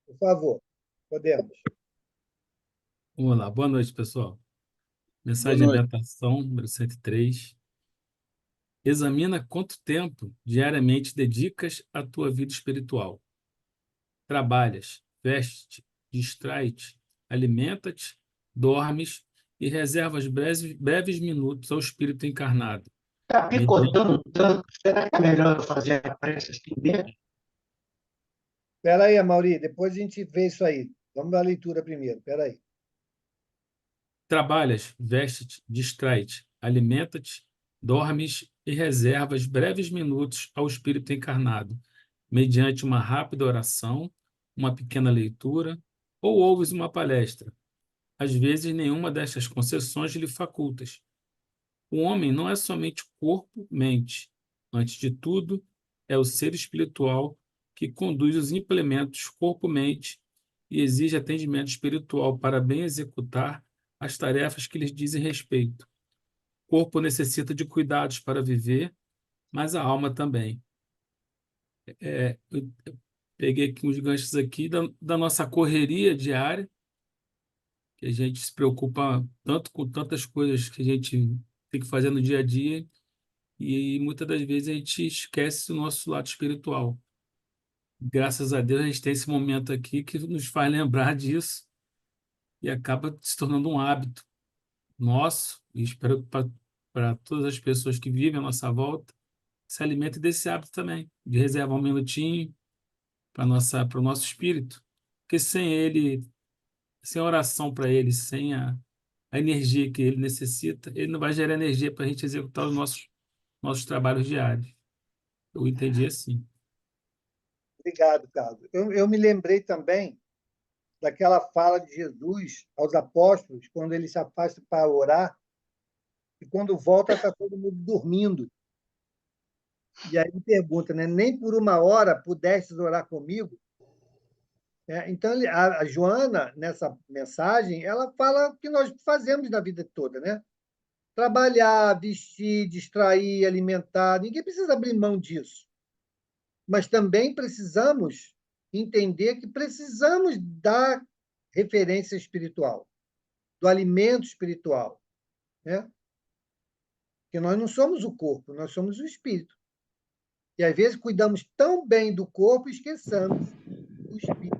Por favor, podemos. Vamos lá, boa noite, pessoal. Boa Mensagem de noite. orientação, número 103. Examina quanto tempo diariamente dedicas à tua vida espiritual. Trabalhas, vestes, distrai-te, alimenta-te, dormes e reservas breves minutos ao espírito encarnado. Está Mediante... picotando tanto. Será que é melhor eu fazer a prece primeiro? Espera aí, Amauri, depois a gente vê isso aí. Vamos à leitura primeiro, espera aí. Trabalhas, veste-te, distrai-te, alimenta-te, dormes e reservas breves minutos ao espírito encarnado, mediante uma rápida oração, uma pequena leitura ou ouves uma palestra. Às vezes, nenhuma destas concessões lhe facultas. O homem não é somente corpo, mente. Antes de tudo, é o ser espiritual que conduz os implementos corpo-mente e exige atendimento espiritual para bem executar as tarefas que lhes dizem respeito. O corpo necessita de cuidados para viver, mas a alma também. Eu peguei aqui uns ganchos aqui da nossa correria diária, que a gente se preocupa tanto com tantas coisas que a gente tem que fazer no dia a dia, e muitas das vezes a gente esquece o nosso lado espiritual. Graças a Deus a gente tem esse momento aqui que nos faz lembrar disso e acaba se tornando um hábito nosso, e espero para todas as pessoas que vivem à nossa volta, se alimentem desse hábito também, de reservar um minutinho para o nosso espírito, porque sem ele, sem a oração para ele, sem a energia que ele necessita, ele não vai gerar energia para a gente executar os nossos trabalhos diários. Eu entendi assim. Obrigado, Carlos. Eu me lembrei também daquela fala de Jesus aos apóstolos, quando ele se afasta para orar, e quando volta está todo mundo dormindo. E aí ele pergunta, né? Nem por uma hora pudestes orar comigo? Então, a Joana, nessa mensagem, ela fala o que nós fazemos na vida toda, né? Trabalhar, vestir, distrair, alimentar. Ninguém precisa abrir mão disso. Mas também precisamos entender que precisamos da referência espiritual, do alimento espiritual, né? Porque nós não somos o corpo, nós somos o espírito. E às vezes cuidamos tão bem do corpo e esqueçamos do espírito.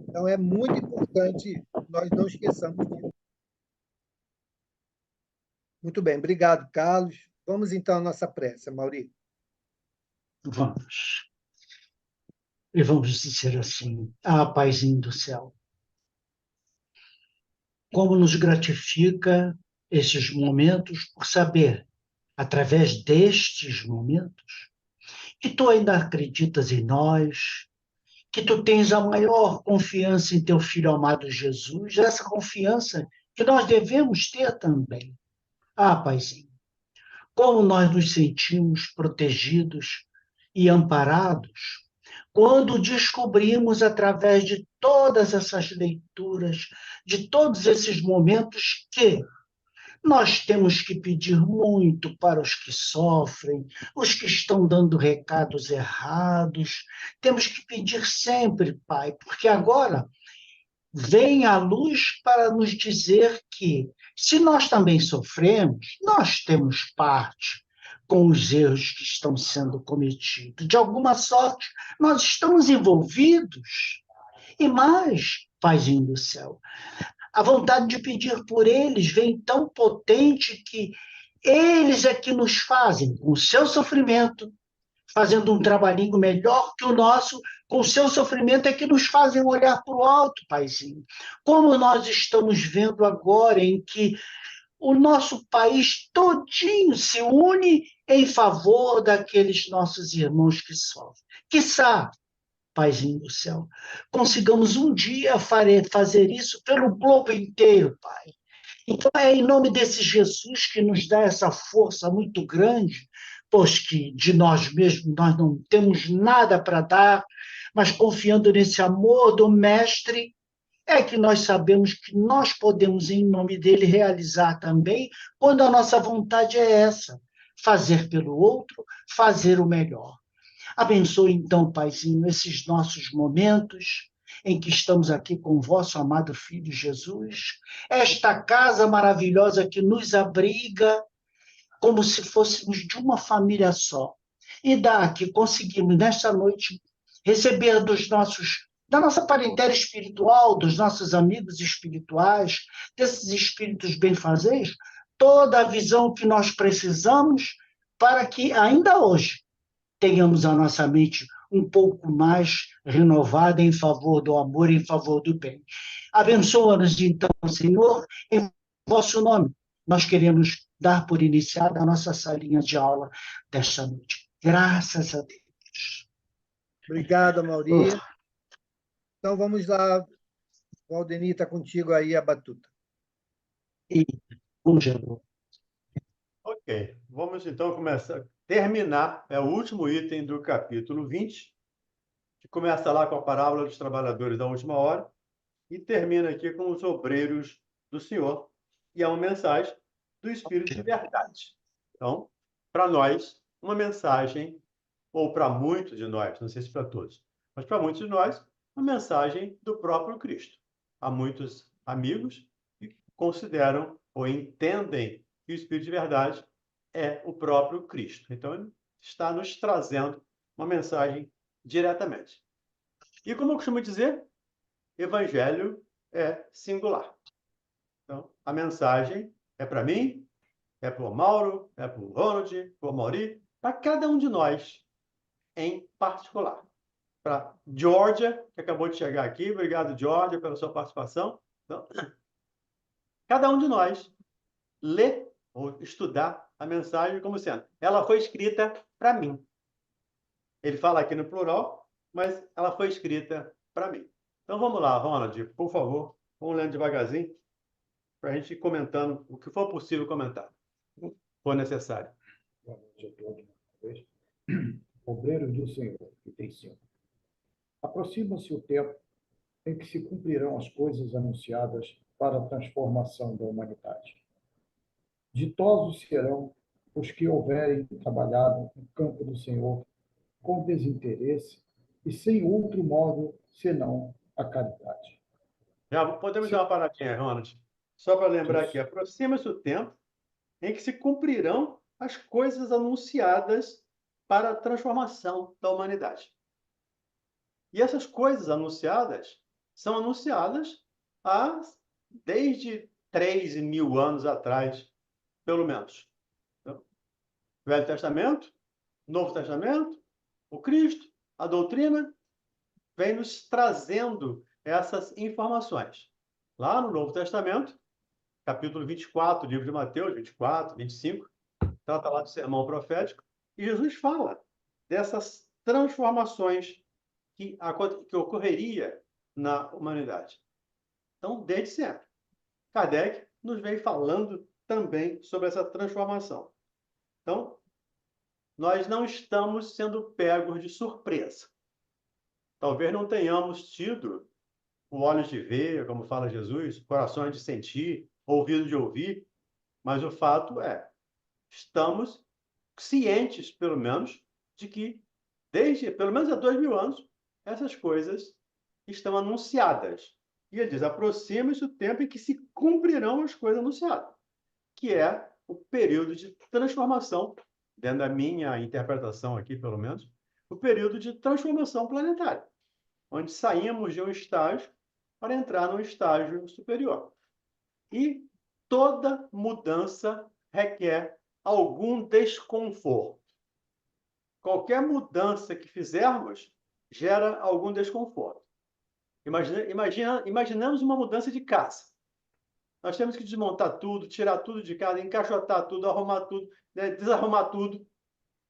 Então é muito importante nós não esqueçamos disso. Muito bem, obrigado, Carlos. Vamos então à nossa prece, Maurício. Vamos. E vamos dizer assim: ah, Paizinho do céu, como nos gratifica esses momentos por saber, através destes momentos, que tu ainda acreditas em nós, que tu tens a maior confiança em teu Filho amado Jesus, essa confiança que nós devemos ter também. Ah, Paizinho, como nós nos sentimos protegidos e amparados quando descobrimos, através de todas essas leituras, de todos esses momentos, que nós temos que pedir muito para os que sofrem, os que estão dando recados errados. Temos que pedir sempre, Pai, porque agora vem a luz para nos dizer que, se nós também sofremos, nós temos parte com os erros que estão sendo cometidos. De alguma sorte, nós estamos envolvidos. E mais, Paizinho do céu, a vontade de pedir por eles vem tão potente que eles é que nos fazem, com o seu sofrimento, fazendo um trabalhinho melhor que o nosso, com o seu sofrimento, é que nos fazem olhar para o alto, Paizinho. Como nós estamos vendo agora, em que o nosso país todinho se une em favor daqueles nossos irmãos que sofrem. Quiçá, Paizinho do céu, consigamos um dia fazer isso pelo globo inteiro, Pai. Então, é em nome desse Jesus que nos dá essa força muito grande, pois que de nós mesmos nós não temos nada para dar, mas confiando nesse amor do Mestre, é que nós sabemos que nós podemos, em nome dele, realizar também, quando a nossa vontade é essa, fazer pelo outro, fazer o melhor. Abençoe, então, Paizinho, esses nossos momentos, em que estamos aqui com o vosso amado Filho Jesus, esta casa maravilhosa que nos abriga como se fôssemos de uma família só. E daqui conseguimos, nesta noite, receber da nossa parentela espiritual, dos nossos amigos espirituais, desses espíritos benfazejos, toda a visão que nós precisamos para que, ainda hoje, tenhamos a nossa mente um pouco mais renovada em favor do amor, em favor do bem. Abençoa-nos, então, Senhor, em vosso nome. Nós queremos dar por iniciada a nossa salinha de aula desta noite. Graças a Deus. Obrigado, Mauri. Então, vamos lá. O Aldenir está contigo aí, a batuta. E vamos, Geraldo. Ok, vamos então começar. Terminar, é o último item do capítulo 20, que começa lá com a parábola dos trabalhadores da última hora e termina aqui com os obreiros do Senhor. E é uma mensagem do Espírito de verdade. Então, para nós, uma mensagem, ou para muitos de nós, não sei se para todos, mas para muitos de nós, uma mensagem do próprio Cristo. Há muitos amigos que consideram ou entendem que o Espírito de verdade é o próprio Cristo. Então, ele está nos trazendo uma mensagem diretamente. E como eu costumo dizer, Evangelho é singular. Então, a mensagem é para mim, é para o Mauro, é para o Ronald, para o Mauri, para cada um de nós em particular. Para Georgia, que acabou de chegar aqui, obrigado, Georgia, pela sua participação. Então, cada um de nós lê ou estudar a mensagem como sendo, ela foi escrita para mim. Ele fala aqui no plural, mas ela foi escrita para mim. Então vamos lá, Ronald, por favor, vamos lendo devagarzinho, para a gente ir comentando o que for possível comentar, se for necessário. Boa noite a todos, uma vez. Obreiros do Senhor, item 5. Aproxima-se o tempo em que se cumprirão as coisas anunciadas para a transformação da humanidade. Ditosos serão os que houverem trabalhado no campo do Senhor com desinteresse e sem outro modo senão a caridade. Já podemos dar uma paradinha, Ronald? Só para lembrar aqui, aproxima-se o tempo em que se cumprirão as coisas anunciadas para a transformação da humanidade. E essas coisas anunciadas são anunciadas desde 3.000 anos atrás, pelo menos. Então, Velho Testamento, Novo Testamento, o Cristo, a doutrina, vem nos trazendo essas informações. Lá no Novo Testamento, capítulo 24, livro de Mateus, 24, 25, trata lá do sermão profético, e Jesus fala dessas transformações que ocorreria na humanidade. Então, desde sempre. Kardec nos vem falando também sobre essa transformação. Então, nós não estamos sendo pegos de surpresa. Talvez não tenhamos tido o olhos de ver, como fala Jesus, corações de sentir, ouvido de ouvir, mas o fato é, estamos cientes, pelo menos, de que, desde pelo menos há 2.000 anos, essas coisas estão anunciadas. E ele diz, aproxima-se o tempo em que se cumprirão as coisas anunciadas, que é o período de transformação, dentro da minha interpretação aqui, pelo menos, o período de transformação planetária, onde saímos de um estágio para entrar num estágio superior. E toda mudança requer algum desconforto. Qualquer mudança que fizermos gera algum desconforto. Imaginamos uma mudança de casa. Nós temos que desmontar tudo, tirar tudo de casa, encaixotar tudo, arrumar tudo, né, desarrumar tudo,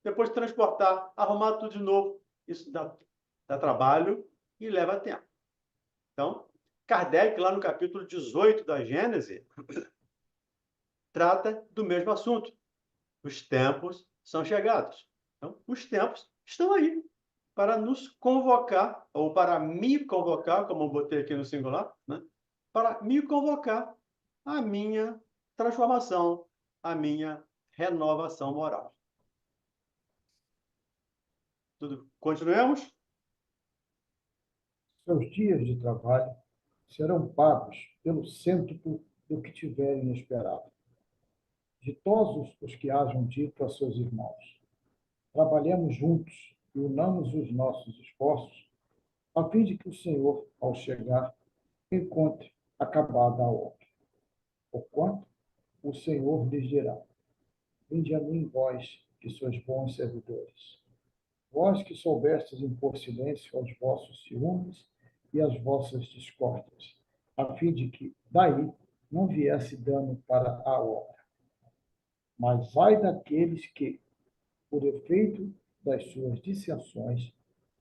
depois transportar, arrumar tudo de novo. Isso dá trabalho e leva tempo. Então, Kardec, lá no capítulo 18 da Gênese, trata do mesmo assunto. Os tempos são chegados. Então, os tempos estão aí para nos convocar, ou para me convocar, como eu botei aqui no singular, né? Para me convocar a minha transformação, a minha renovação moral. Tudo? Continuemos? seus dias de trabalho serão pagos pelo cêntuplo do que tiverem esperado. Ditosos os que hajam dito a seus irmãos: trabalhemos juntos e unamos os nossos esforços, a fim de que o Senhor, ao chegar, encontre acabada a obra. Porquanto o Senhor lhes dirá: vinde a mim, vós, que sois bons servidores. Vós que soubestes impor silêncio aos vossos ciúmes e às vossas discórdias, a fim de que daí não viesse dano para a obra. Mas ai daqueles que, por efeito das suas dissensões,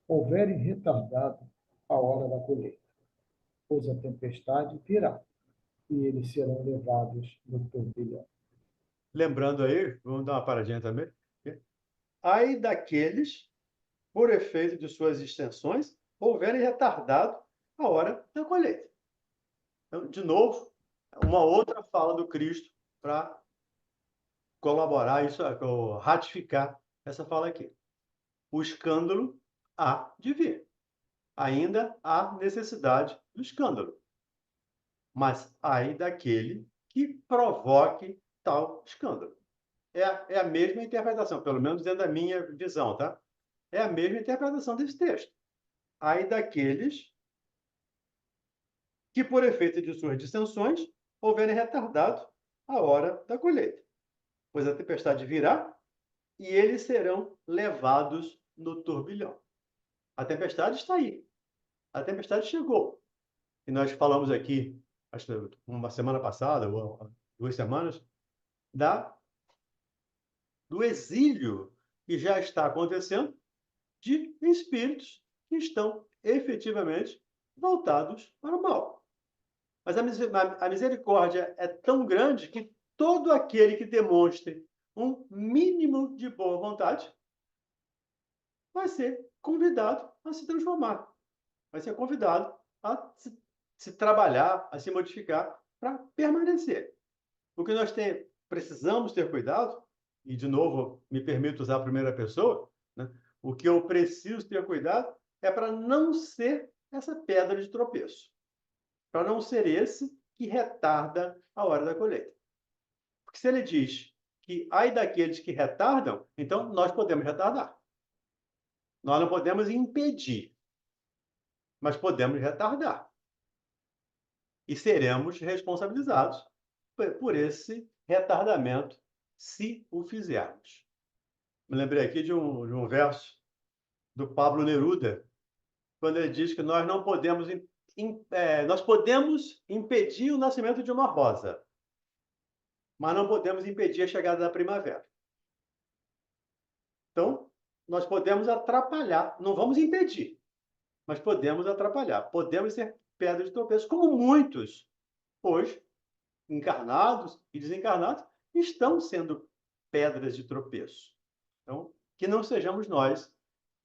houverem retardado a hora da colheita, pois a tempestade virá, e eles serão levados no turbilhão. Lembrando aí, vamos dar uma paradinha também. Ai daqueles, por efeito de suas extensões, houverem retardado a hora da colheita. Então, de novo, uma outra fala do Cristo para colaborar, isso, ou ratificar essa fala aqui. O escândalo há de vir. Ainda há necessidade do escândalo. Mas ai daquele que provoque tal escândalo. É a mesma interpretação, pelo menos dentro da minha visão, tá? É a mesma interpretação desse texto. Ai daqueles que, por efeito de suas dissensões, houverem retardado a hora da colheita. Pois a tempestade virá e eles serão levados no turbilhão. A tempestade está aí. A tempestade chegou. E nós falamos aqui, acho que uma semana passada, ou 2 semanas, do exílio que já está acontecendo de espíritos que estão efetivamente voltados para o mal. Mas a misericórdia é tão grande que todo aquele que demonstre um mínimo de boa vontade vai ser convidado a se transformar, vai ser convidado a se trabalhar, a se modificar para permanecer. O que nós precisamos ter cuidado, e de novo me permito usar a primeira pessoa, né? O que eu preciso ter cuidado é para não ser essa pedra de tropeço, para não ser esse que retarda a hora da colheita. Porque se ele diz que ai daqueles que retardam, então nós podemos retardar. Nós não podemos impedir, mas podemos retardar. E seremos responsabilizados por esse retardamento, se o fizermos. Me lembrei aqui de um verso do Pablo Neruda, quando ele diz que nós não podemos, nós podemos impedir o nascimento de uma rosa, mas não podemos impedir a chegada da primavera. Então, nós podemos atrapalhar, não vamos impedir, mas podemos atrapalhar, podemos ser pedra de tropeço, como muitos hoje, encarnados e desencarnados, estão sendo pedras de tropeço. Então, que não sejamos nós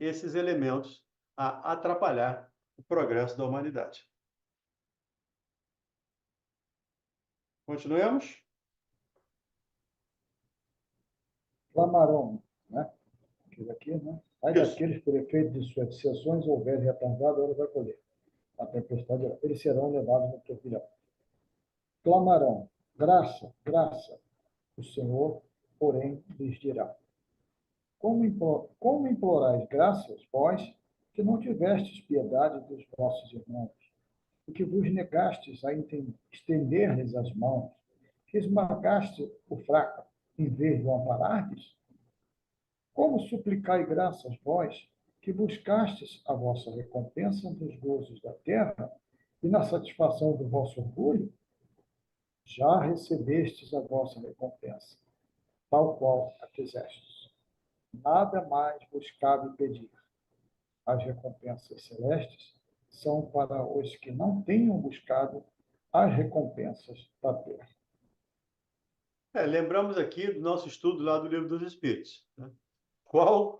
esses elementos a atrapalhar o progresso da humanidade. Continuemos? Clamarão, né? Aqui, né? Ai Isso. daqueles, por efeito de suas dissensões, houverem retardado a hora da colheita. A tempestade, eles serão levados no turbilhão. Clamarão: graça, graça. O Senhor, porém, lhes dirá: como implorais graças, vós, que não tivestes piedade dos vossos irmãos, e que vos negastes a estender-lhes as mãos, que esmagaste o fraco, em vez de o amparardes? Como suplicai graças, vós, que buscastes a vossa recompensa nos gozos da terra e na satisfação do vosso orgulho? Já recebestes a vossa recompensa, tal qual a fizestes. Nada mais vos cabe pedir. As recompensas celestes são para os que não tenham buscado as recompensas da terra. Lembramos aqui do nosso estudo lá do Livro dos Espíritos, né? Qual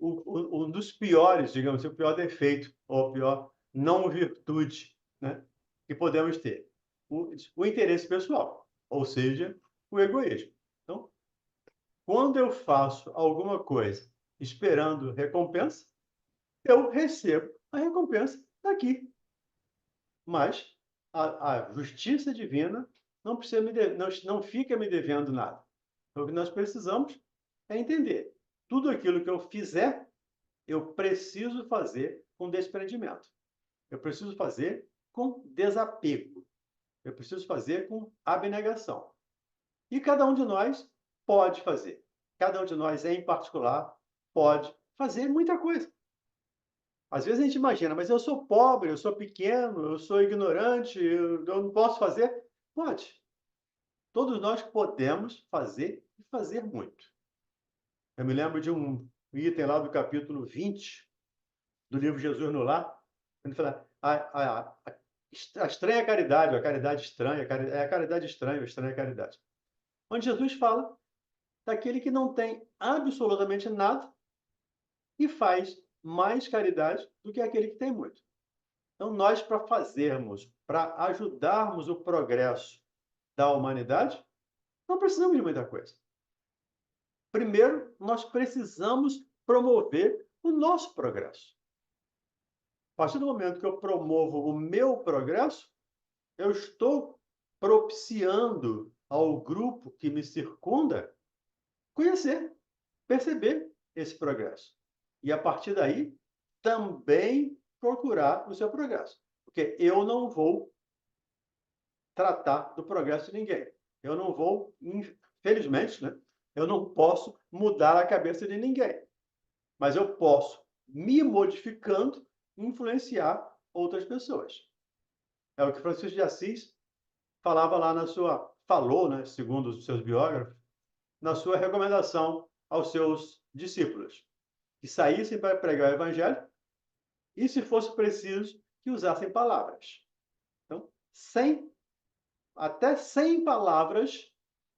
um dos piores, digamos assim, o pior defeito, ou a pior não virtude, né, que podemos ter? O interesse pessoal, ou seja, o egoísmo. Então, quando eu faço alguma coisa esperando recompensa, eu recebo a recompensa daqui, Mas a justiça divina não precisa não fica me devendo nada. Então, o que nós precisamos é entender. Tudo aquilo que eu fizer, eu preciso fazer com desprendimento. Eu preciso fazer com desapego. Eu preciso fazer com abnegação. E cada um de nós pode fazer. Cada um de nós, em particular, pode fazer muita coisa. Às vezes a gente imagina, mas eu sou pobre, eu sou pequeno, eu sou ignorante, eu não posso fazer. Pode. Todos nós podemos fazer e fazer muito. Eu me lembro de um item lá do capítulo 20 do livro Jesus no Lar, quando ele fala a estranha caridade, ou a caridade estranha, é a caridade estranha, ou a estranha caridade. Onde Jesus fala daquele que não tem absolutamente nada e faz mais caridade do que aquele que tem muito. Então, nós, para ajudarmos o progresso da humanidade, não precisamos de muita coisa. Primeiro, nós precisamos promover o nosso progresso. A partir do momento que eu promovo o meu progresso, eu estou propiciando ao grupo que me circunda conhecer, perceber esse progresso. E, a partir daí, também procurar o seu progresso. Porque eu não vou tratar do progresso de ninguém. Eu não vou, infelizmente, né? Eu não posso mudar a cabeça de ninguém. Mas eu posso, me modificando, influenciar outras pessoas. É o que Francisco de Assis falava lá falou, né, segundo os seus biógrafos, na sua recomendação aos seus discípulos, que saíssem para pregar o evangelho e, se fosse preciso, que usassem palavras. Então, até 100 palavras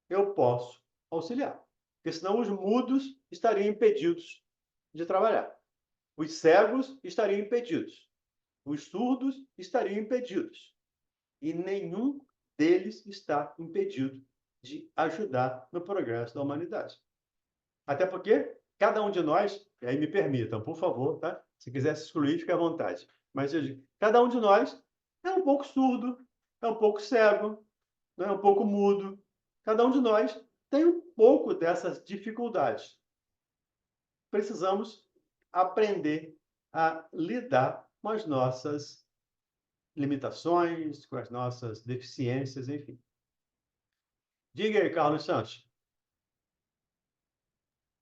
eu posso auxiliar, porque senão os mudos estariam impedidos de trabalhar. Os cegos estariam impedidos. Os surdos estariam impedidos. E nenhum deles está impedido de ajudar no progresso da humanidade. Até porque cada um de nós, e aí me permitam, por favor, tá? Se quiser se excluir, fique à vontade. Mas eu digo, cada um de nós é um pouco surdo, é um pouco cego, é um pouco mudo. Cada um de nós tem um pouco dessas dificuldades. Precisamos aprender a lidar com as nossas limitações, com as nossas deficiências, enfim. Diga aí, Carlos Santos.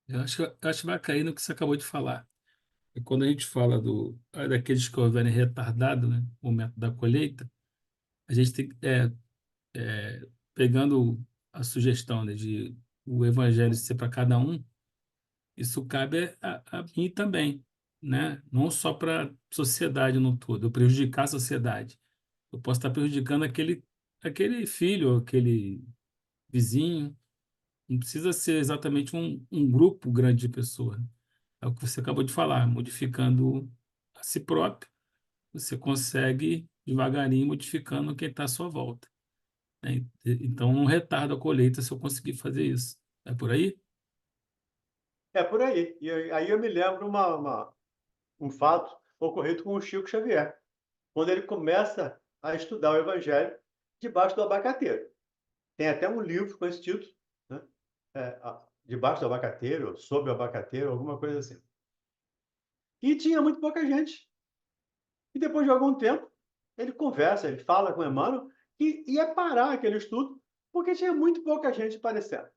Eu acho que vai cair no que você acabou de falar. E quando a gente fala daqueles que houverem retardado, né, o momento da colheita, a gente tem que, pegando a sugestão, né, de o evangelho ser para cada um, isso cabe a mim também, né? Não só para a sociedade no todo, eu prejudicar a sociedade. Eu posso estar prejudicando aquele filho, aquele vizinho. Não precisa ser exatamente um grupo grande de pessoas. É o que você acabou de falar, modificando a si próprio, você consegue devagarinho modificando quem está à sua volta, né? Então, não retarda a colheita se eu conseguir fazer isso. É por aí? É por aí. E aí eu me lembro um fato ocorrido com o Chico Xavier, quando ele começa a estudar o Evangelho debaixo do abacateiro. Tem até um livro com esse título, né? Debaixo do abacateiro, sob o abacateiro, alguma coisa assim. E tinha muito pouca gente. E depois de algum tempo, ele conversa, ele fala com Emmanuel que ia parar aquele estudo porque tinha muito pouca gente aparecendo.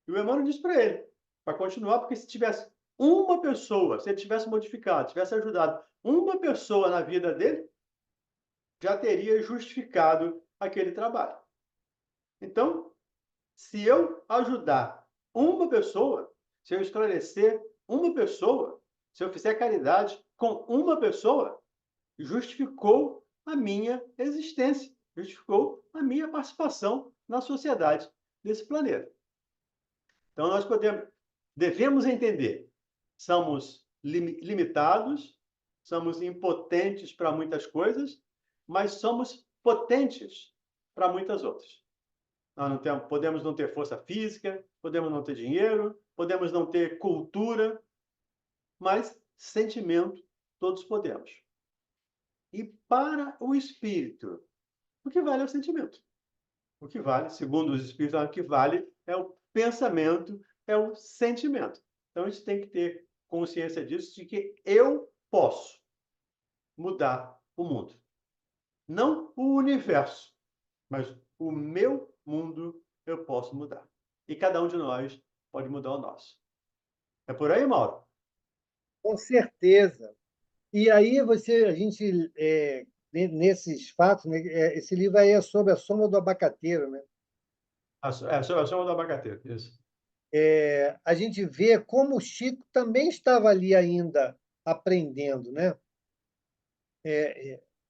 E o Emmanuel disse para ele, para continuar, porque se tivesse uma pessoa, se ele tivesse modificado, tivesse ajudado uma pessoa na vida dele, já teria justificado aquele trabalho. Então, se eu ajudar uma pessoa, se eu esclarecer uma pessoa, se eu fizer caridade com uma pessoa, justificou a minha existência, justificou a minha participação na sociedade desse planeta. Então, nós devemos entender, somos limitados, somos impotentes para muitas coisas, mas somos potentes para muitas outras. Nós podemos não ter força física, podemos não ter dinheiro, podemos não ter cultura, mas sentimento todos podemos. E para o espírito, o que vale é o sentimento. O que vale, segundo os espíritos, o que vale é o pensamento, é o sentimento. Então, a gente tem que ter consciência disso, de que eu posso mudar o mundo. Não o universo, mas o meu mundo eu posso mudar. E cada um de nós pode mudar o nosso. É por aí, Mauro? Com certeza. E aí a gente, nesses fatos, né, esse livro aí é sobre a sombra do abacateiro, né? A soma do abacateiro, isso. A gente vê como o Chico também estava ali ainda aprendendo, né?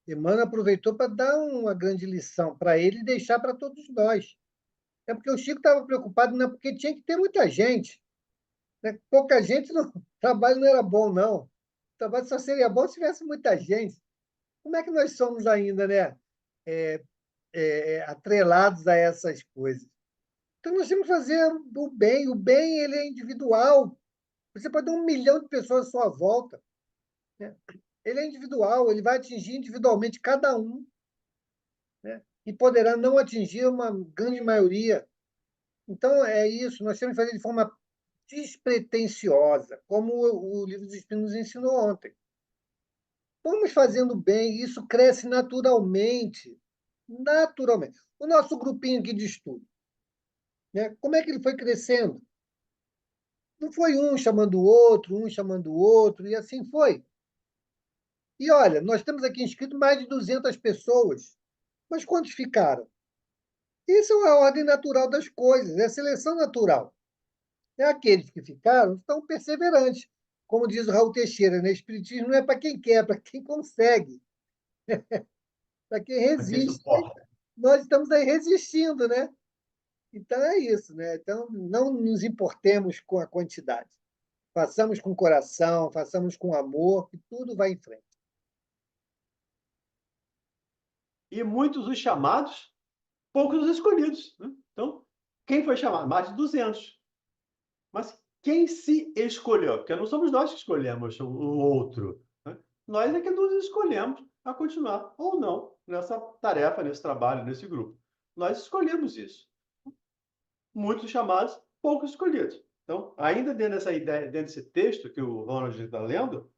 Emmanuel aproveitou para dar uma grande lição para ele e deixar para todos nós. É porque o Chico estava preocupado, não é porque tinha que ter muita gente. Né? Pouca gente, o trabalho não era bom, não. O trabalho só seria bom se tivesse muita gente. Como é que nós somos ainda, né? É, atrelados a essas coisas. Então, nós temos que fazer o bem. O bem ele é individual. Você pode ter 1 milhão de pessoas à sua volta. Né? Ele é individual, ele vai atingir individualmente cada um, né? E poderá não atingir uma grande maioria. Então, é isso. Nós temos que fazer de forma despretensiosa, como o livro dos Espíritos nos ensinou ontem. Vamos fazendo bem, isso cresce naturalmente. Naturalmente. O nosso grupinho aqui de estudo, né? Como é que ele foi crescendo? Não foi um chamando o outro, e assim foi. E olha, nós temos aqui inscrito mais de 200 pessoas, mas quantos ficaram? Isso é a ordem natural das coisas, é a seleção natural. É aqueles que ficaram estão perseverantes. Como diz o Raul Teixeira, né? Espiritismo não é para quem quer, é para quem consegue, para quem Para quem resiste. suporta. Nós estamos aí resistindo, né? Então é isso, né? Então não nos importemos com a quantidade. Façamos com coração, façamos com amor, que tudo vai em frente. E muitos os chamados, poucos os escolhidos. Né? Então, quem foi chamado? Mais de 200. Mas quem se escolheu? Porque não somos nós que escolhemos o outro. Né? Nós é que nos escolhemos a continuar ou não nessa tarefa, nesse trabalho, nesse grupo. Nós escolhemos isso. Muitos chamados, poucos escolhidos. Então, ainda dentro dessa ideia, dentro desse texto que o Ronald está lendo,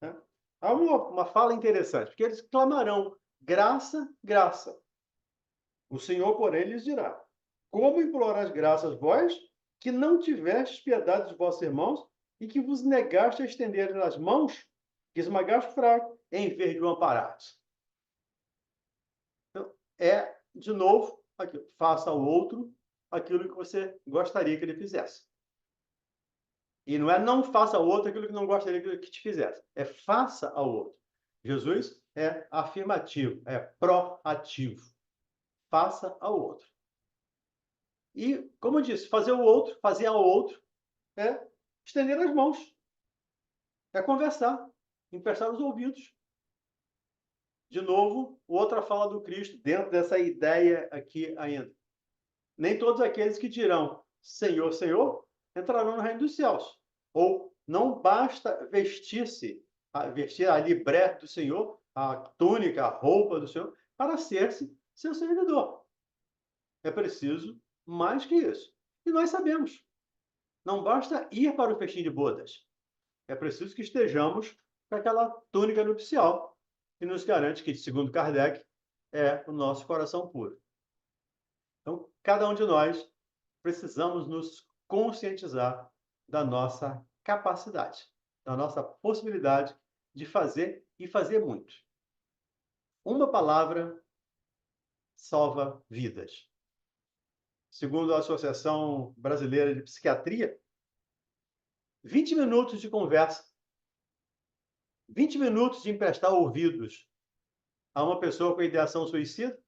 né, há uma fala interessante, porque eles clamarão graça, graça. O Senhor, porém, lhes dirá: como implorais graças vós, que não tivestes piedade dos vossos irmãos e que vos negaste a estender as mãos, que esmagaste o fraco, em vez de o amparares. Então, de novo, aqui, faça ao outro aquilo que você gostaria que ele fizesse. E não faça ao outro aquilo que não gostaria que te fizesse. É faça ao outro. Jesus é afirmativo, é proativo. Faça ao outro. E, como eu disse, fazer ao outro, é estender as mãos, é conversar, emprestar os ouvidos. De novo, outra fala do Cristo, dentro dessa ideia aqui ainda. Nem todos aqueles que dirão Senhor, Senhor, entrarão no reino dos céus. Ou não basta vestir a libré do Senhor, a túnica, a roupa do Senhor, para ser-se seu servidor. É preciso mais que isso. E nós sabemos. Não basta ir para o festim de bodas. É preciso que estejamos com aquela túnica nupcial, que nos garante que, segundo Kardec, é o nosso coração puro. Então, cada um de nós precisamos nos conscientizar da nossa capacidade, da nossa possibilidade de fazer e fazer muito. Uma palavra salva vidas. Segundo a Associação Brasileira de Psiquiatria, 20 minutos de conversa, 20 minutos de emprestar ouvidos a uma pessoa com ideação suicida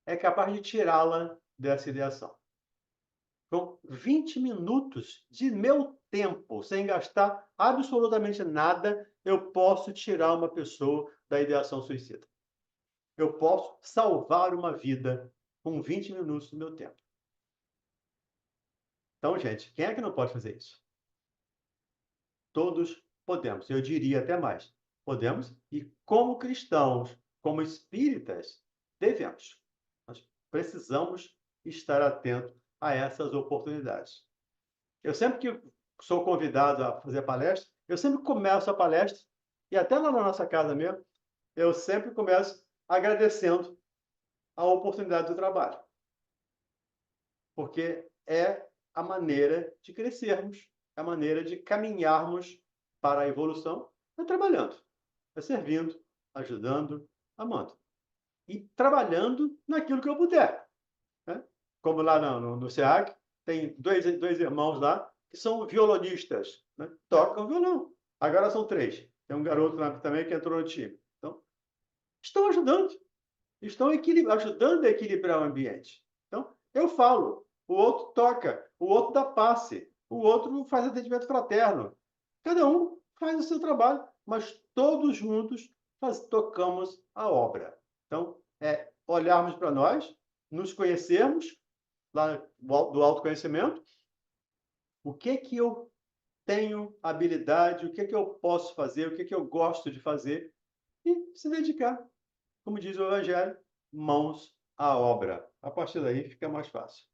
é capaz de tirá-la dessa ideação. Então, 20 minutos de meu tempo, sem gastar absolutamente nada, eu posso tirar uma pessoa da ideação suicida. Eu posso salvar uma vida com 20 minutos do meu tempo. Então, gente, quem é que não pode fazer isso? Todos podemos. Eu diria até mais. Podemos, e como cristãos, como espíritas, devemos. Nós precisamos estar atentos a essas oportunidades. Eu sempre que sou convidado a fazer palestra, eu sempre começo a palestra, e até lá na nossa casa mesmo, eu sempre começo agradecendo a oportunidade do trabalho. Porque é a maneira de crescermos, é a maneira de caminharmos para a evolução, é trabalhando, é servindo, ajudando, amando. E trabalhando naquilo que eu puder. Né? Como lá no SEAC, tem dois irmãos lá que são violonistas, né? Tocam violão. Agora são 3. Tem um garoto lá também que entrou no time. Então, estão ajudando. Estão ajudando a equilibrar o ambiente. Então, eu falo, o outro toca, o outro dá passe, o outro faz atendimento fraterno. Cada um faz o seu trabalho, mas todos juntos tocamos a obra. Então, é olharmos para nós, nos conhecermos, lá do autoconhecimento, o que eu tenho habilidade, o que eu posso fazer, o que eu gosto de fazer, e se dedicar, como diz o Evangelho, mãos à obra. A partir daí fica mais fácil.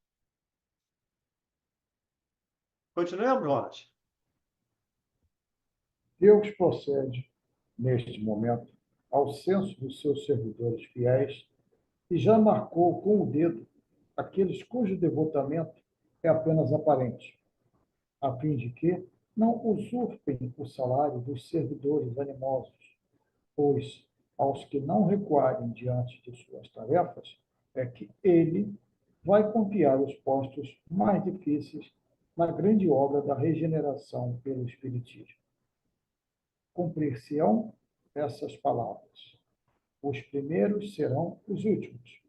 Continuemos, Ronald. Deus procede, neste momento, ao censo dos seus servidores fiéis e já marcou com o dedo aqueles cujo devotamento é apenas aparente, a fim de que não usurpem o salário dos servidores animosos, pois aos que não recuarem diante de suas tarefas é que ele vai confiar os postos mais difíceis na grande obra da regeneração pelo Espiritismo. Cumprir-se-ão essas palavras. Os primeiros serão os últimos,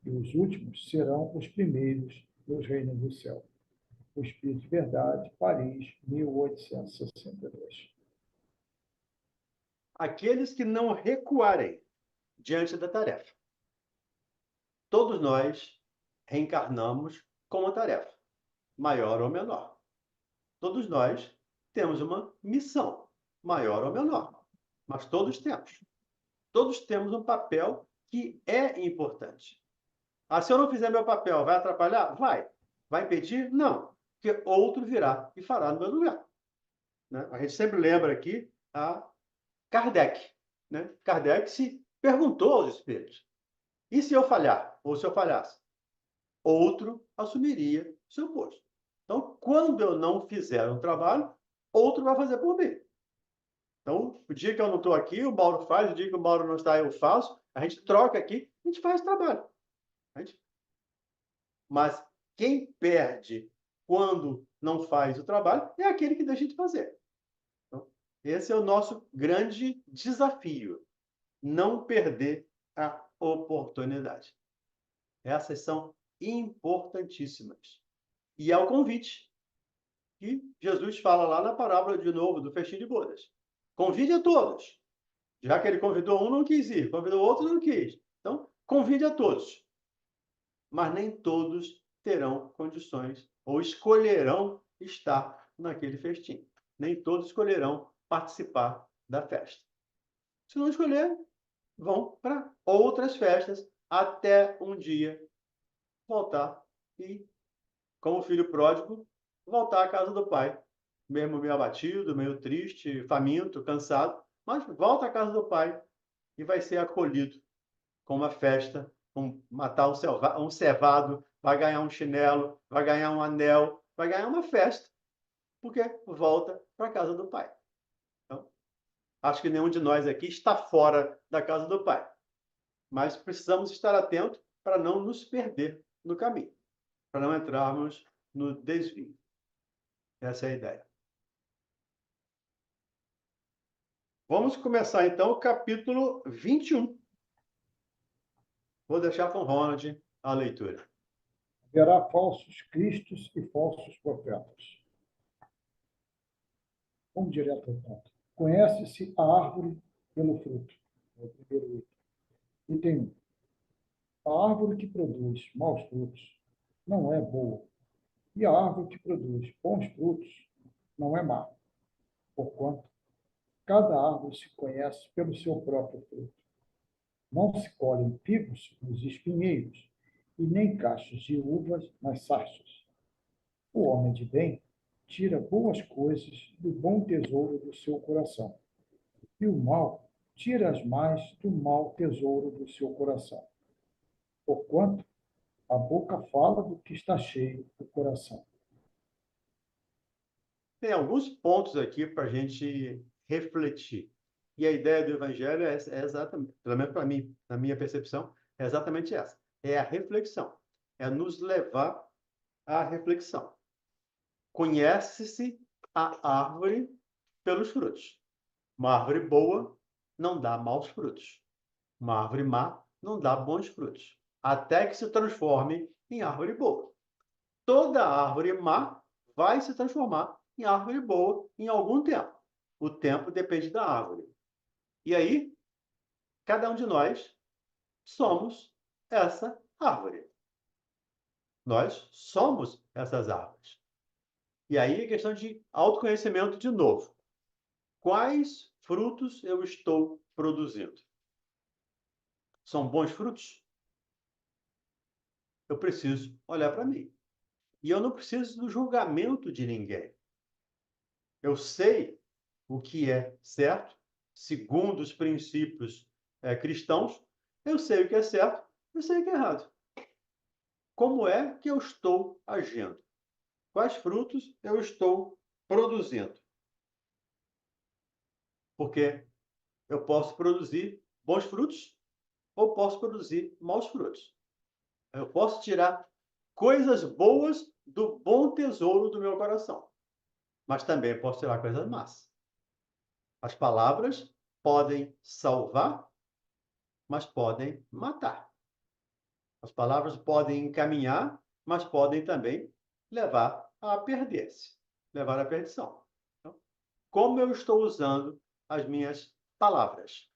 e os últimos serão os primeiros nos reinos do céu. O Espírito de Verdade, Paris, 1862. Aqueles que não recuarem diante da tarefa. Todos nós reencarnamos com uma tarefa, maior ou menor. Todos nós temos uma missão, maior ou menor, mas todos temos. Todos temos um papel que é importante. Ah, se eu não fizer meu papel, vai atrapalhar? Vai. Vai impedir? Não. Porque outro virá e fará no meu lugar. Né? A gente sempre lembra aqui a Kardec. Né? Kardec se perguntou aos espíritos: e se eu falhar? Ou se eu falhasse? Outro assumiria o seu posto. Então, quando eu não fizer um trabalho, outro vai fazer por mim. Então, o dia que eu não estou aqui, o Mauro faz, o dia que o Mauro não está, eu faço, a gente troca aqui, a gente faz trabalho. Mas quem perde quando não faz o trabalho é aquele que deixa de fazer. Então, esse é o nosso grande desafio, não perder a oportunidade. Essas são importantíssimas. E é o convite que Jesus fala lá na parábola, de novo, do festim de bodas. Convide a todos. Já que ele convidou um, não quis ir. Convidou outro, não quis. Então, convide a todos. Mas nem todos terão condições ou escolherão estar naquele festim. Nem todos escolherão participar da festa. Se não escolher, vão para outras festas até um dia voltar e, como filho pródigo, voltar à casa do pai. Mesmo meio abatido, meio triste, faminto, cansado, mas volta à casa do pai e vai ser acolhido com uma festa, com matar um cevado, vai ganhar um chinelo, vai ganhar um anel, vai ganhar uma festa, porque volta para a casa do pai. Então, acho que nenhum de nós aqui está fora da casa do pai, mas precisamos estar atentos para não nos perder no caminho, para não entrarmos no desvio. Essa é a ideia. Vamos começar, então, o capítulo 21. Vou deixar com o Ronald a leitura. Haverá falsos cristos e falsos profetas. Vamos direto ao ponto. Conhece-se a árvore pelo fruto. É o primeiro item. Item 1. A árvore que produz maus frutos não é boa, e a árvore que produz bons frutos não é má. Porquanto, cada árvore se conhece pelo seu próprio fruto. Não se colhem figos nos espinheiros, e nem cachos de uvas nas sarças. O homem de bem tira boas coisas do bom tesouro do seu coração, e o mal tira as más do mau tesouro do seu coração. Porquanto a boca fala do que está cheio do coração. Tem alguns pontos aqui para a gente refletir. E a ideia do Evangelho é exatamente, pelo menos para mim, na minha percepção, é exatamente essa. É a reflexão. É nos levar à reflexão. Conhece-se a árvore pelos frutos. Uma árvore boa não dá maus frutos. Uma árvore má não dá bons frutos. Até que se transforme em árvore boa. Toda árvore má vai se transformar em árvore boa em algum tempo. O tempo depende da árvore. E aí, cada um de nós somos essa árvore. Nós somos essas árvores. E aí é questão de autoconhecimento de novo. Quais frutos eu estou produzindo? São bons frutos? Eu preciso olhar para mim. E eu não preciso do julgamento de ninguém. Eu sei o que é certo, segundo os princípios cristãos. Eu sei o que é certo, eu sei o que é errado. Como é que eu estou agindo? Quais frutos eu estou produzindo? Porque eu posso produzir bons frutos ou posso produzir maus frutos. Eu posso tirar coisas boas do bom tesouro do meu coração, mas também posso tirar coisas más. As palavras podem salvar, mas podem matar. As palavras podem encaminhar, mas podem também levar a perder-se, levar à perdição. Então, como eu estou usando as minhas palavras?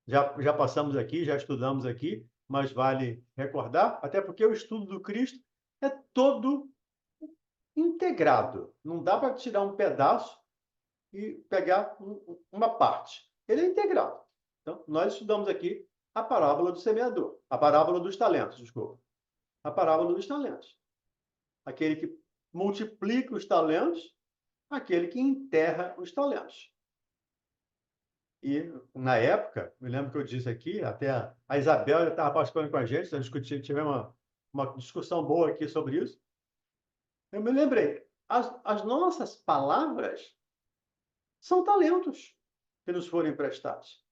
Já passamos aqui, já estudamos aqui, mas vale recordar, até porque o estudo do Cristo é todo integrado. Não dá para tirar um pedaço e pegar uma parte. Ele é integrado. Então, nós estudamos aqui a parábola do semeador, a parábola dos talentos, desculpa. A parábola dos talentos. Aquele que multiplica os talentos, aquele que enterra os talentos. E, na época, me lembro que eu disse aqui, até a Isabel estava participando com a gente, tivemos uma discussão boa aqui sobre isso. Eu me lembrei, as nossas palavras são talentos que nos foram emprestados.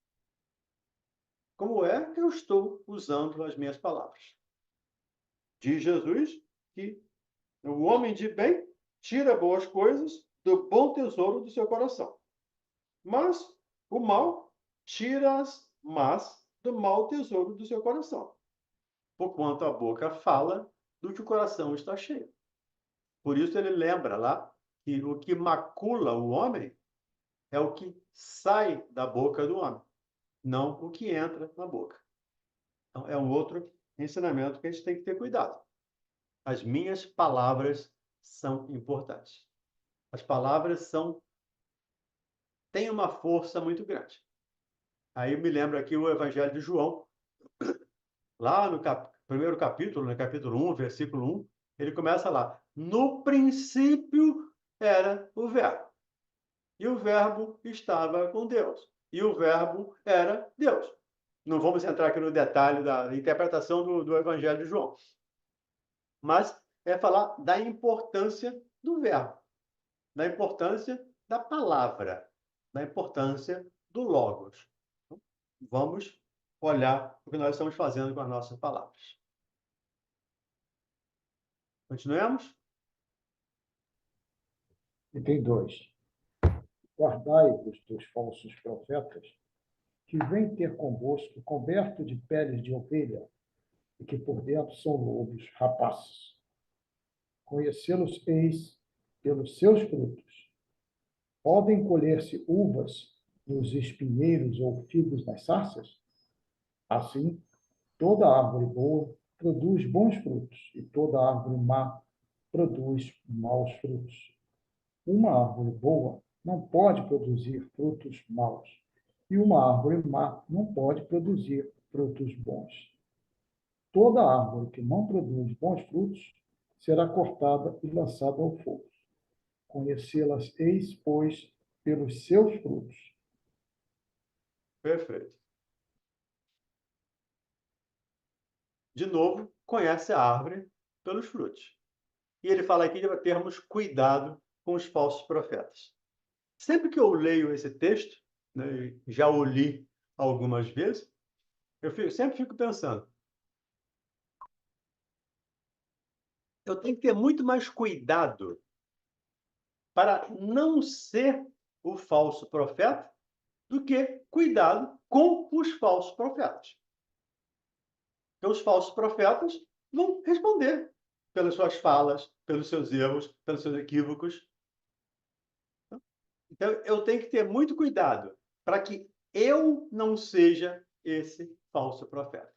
Como é que eu estou usando as minhas palavras? Diz Jesus que o homem de bem tira boas coisas do bom tesouro do seu coração. Mas o mal tira as más do mau tesouro do seu coração. Porquanto a boca fala do que o coração está cheio. Por isso ele lembra lá que o que macula o homem é o que sai da boca do homem, não o que entra na boca. Então, é um outro ensinamento que a gente tem que ter cuidado. As minhas palavras são importantes. As palavras têm uma força muito grande. Aí eu me lembro aqui o Evangelho de João, lá no primeiro capítulo, no capítulo 1, versículo 1, ele começa lá. No princípio era o Verbo. E o Verbo estava com Deus. E o Verbo era Deus. Não vamos entrar aqui no detalhe da interpretação do Evangelho de João. Mas é falar da importância do verbo, da importância da palavra, da importância do logos. Então, vamos olhar o que nós estamos fazendo com as nossas palavras. Continuemos? Item 2. Guardai-vos dos falsos profetas, que vêm ter convosco coberto de peles de ovelha, e que por dentro são lobos rapazes. Conhecê-los eis pelos seus frutos. Podem colher-se uvas nos espinheiros ou figos nas sarças? Assim, toda árvore boa produz bons frutos, e toda árvore má produz maus frutos. Uma árvore boa não pode produzir frutos maus, e uma árvore má não pode produzir frutos bons. Toda árvore que não produz bons frutos será cortada e lançada ao fogo. Conhecê-las eis, pois, pelos seus frutos. Perfeito. De novo, conhece a árvore pelos frutos. E ele fala aqui de termos cuidado com os falsos profetas. Sempre que eu leio esse texto, né, já o li algumas vezes, sempre fico pensando, eu tenho que ter muito mais cuidado para não ser o falso profeta do que cuidado com os falsos profetas. Porque os falsos profetas vão responder pelas suas falas, pelos seus erros, pelos seus equívocos. Então, eu tenho que ter muito cuidado para que eu não seja esse falso profeta.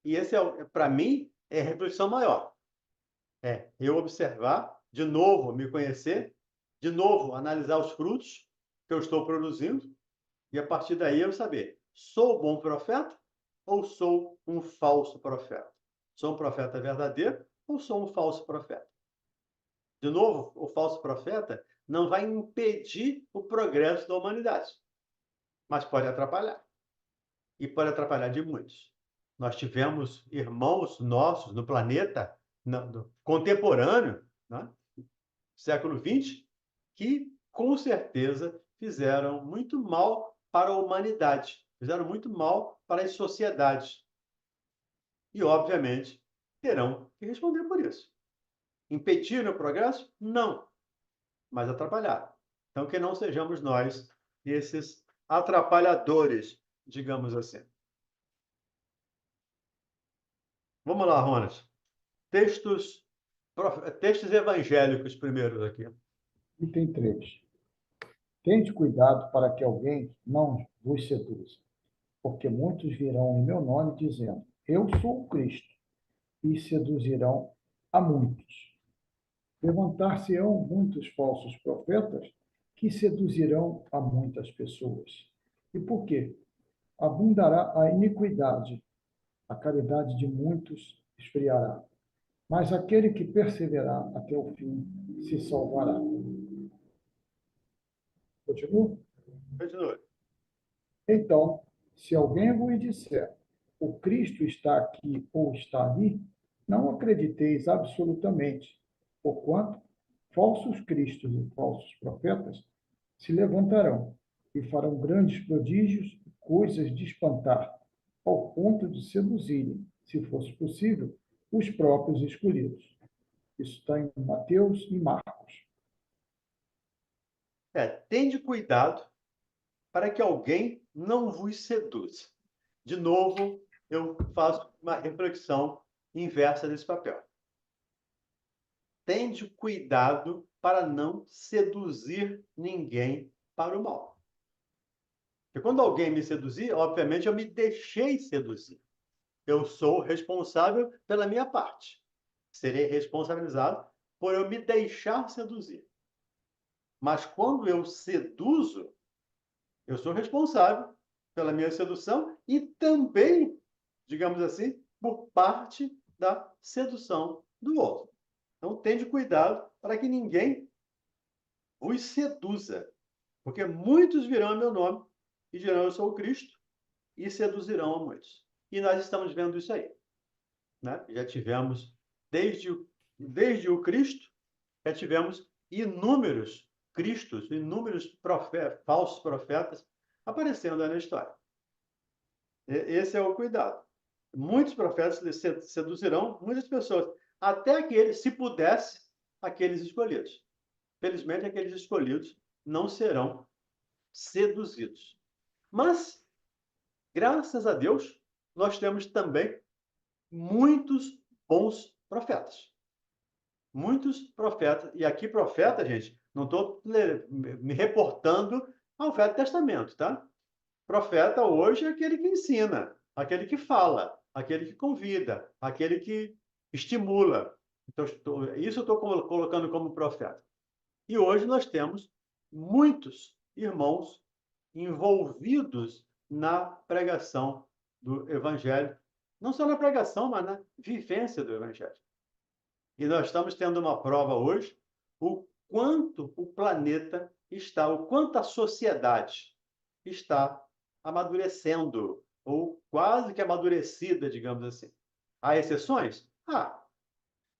E esse, para mim, é a reflexão maior. É eu observar, de novo, me conhecer, de novo, analisar os frutos que eu estou produzindo, e a partir daí eu saber, sou bom profeta ou sou um falso profeta? Sou um profeta verdadeiro ou sou um falso profeta? De novo, o falso profeta não vai impedir o progresso da humanidade, mas pode atrapalhar. E pode atrapalhar de muitos. Nós tivemos irmãos nossos no planeta contemporâneo, né, século XX, que com certeza fizeram muito mal para a humanidade, fizeram muito mal para as sociedades. E, obviamente, terão que responder por isso. Impediram o progresso? Não, mas atrapalharam. Então, que não sejamos nós esses atrapalhadores, digamos assim. Vamos lá, Ronald. Textos evangélicos primeiros aqui. Item 3. Tende cuidado para que alguém não vos seduza, porque muitos virão em meu nome dizendo, eu sou o Cristo, e seduzirão a muitos. Levantar-se-ão muitos falsos profetas que seduzirão a muitas pessoas. E por quê? Abundará a iniquidade, a caridade de muitos esfriará, mas aquele que perseverar até o fim se salvará. Continua? Continue. Então, se alguém vos disser, o Cristo está aqui ou está ali, não acrediteis absolutamente, porquanto falsos cristos e falsos profetas se levantarão e farão grandes prodígios e coisas de espantar, ao ponto de seduzirem, se fosse possível, os próprios escolhidos. Isso está em Mateus e Marcos. Tende cuidado para que alguém não vos seduza. De novo, eu faço uma reflexão inversa desse papel. Tende cuidado para não seduzir ninguém para o mal. Porque quando alguém me seduzir, obviamente eu me deixei seduzir. Eu sou responsável pela minha parte. Serei responsabilizado por eu me deixar seduzir. Mas quando eu seduzo, eu sou responsável pela minha sedução e também, digamos assim, por parte da sedução do outro. Então, tende cuidado para que ninguém os seduza, porque muitos virão em meu nome e dirão, eu sou o Cristo, e seduzirão a muitos. E nós estamos vendo isso aí. Né? Já tivemos, desde o Cristo, já tivemos inúmeros Cristos, inúmeros falsos profetas aparecendo aí na história. Esse é o cuidado. Muitos profetas seduzirão muitas pessoas, até aqueles, se pudesse, aqueles escolhidos. Felizmente, aqueles escolhidos não serão seduzidos. Mas, graças a Deus, nós temos também muitos bons profetas. Muitos profetas. E aqui, profeta, gente, não estou me reportando ao Velho Testamento, tá? Profeta hoje é aquele que ensina, aquele que fala, aquele que convida, aquele que estimula. Então, isso eu estou colocando como profeta. E hoje nós temos muitos irmãos envolvidos na pregação do Evangelho. Não só na pregação, mas na vivência do Evangelho. E nós estamos tendo uma prova hoje, o quanto o planeta está, o quanto a sociedade está amadurecendo, ou quase que amadurecida, digamos assim. Há exceções?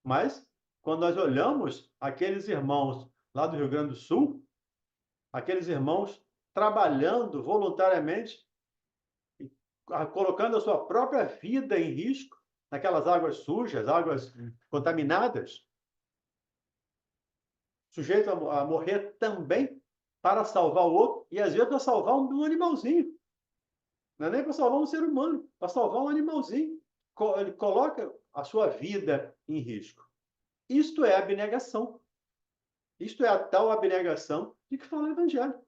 Mas quando nós olhamos aqueles irmãos lá do Rio Grande do Sul, aqueles irmãos trabalhando voluntariamente, colocando a sua própria vida em risco, naquelas águas sujas, águas contaminadas, sujeito a morrer também para salvar o outro, e às vezes para salvar um animalzinho. Não é nem para salvar um ser humano, para salvar um animalzinho. Ele coloca a sua vida em risco. Isto é abnegação. Isto é a tal abnegação de que fala o Evangelho.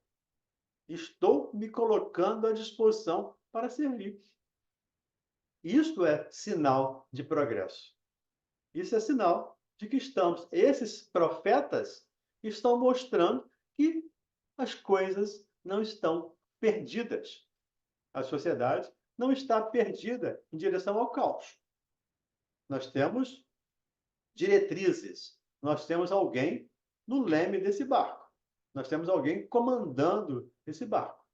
Estou me colocando à disposição para servir. Isto é sinal de progresso. Isso é sinal de que esses profetas estão mostrando que as coisas não estão perdidas. A sociedade não está perdida em direção ao caos. Nós temos diretrizes. Nós temos alguém no leme desse barco. Nós temos alguém comandando esse barco.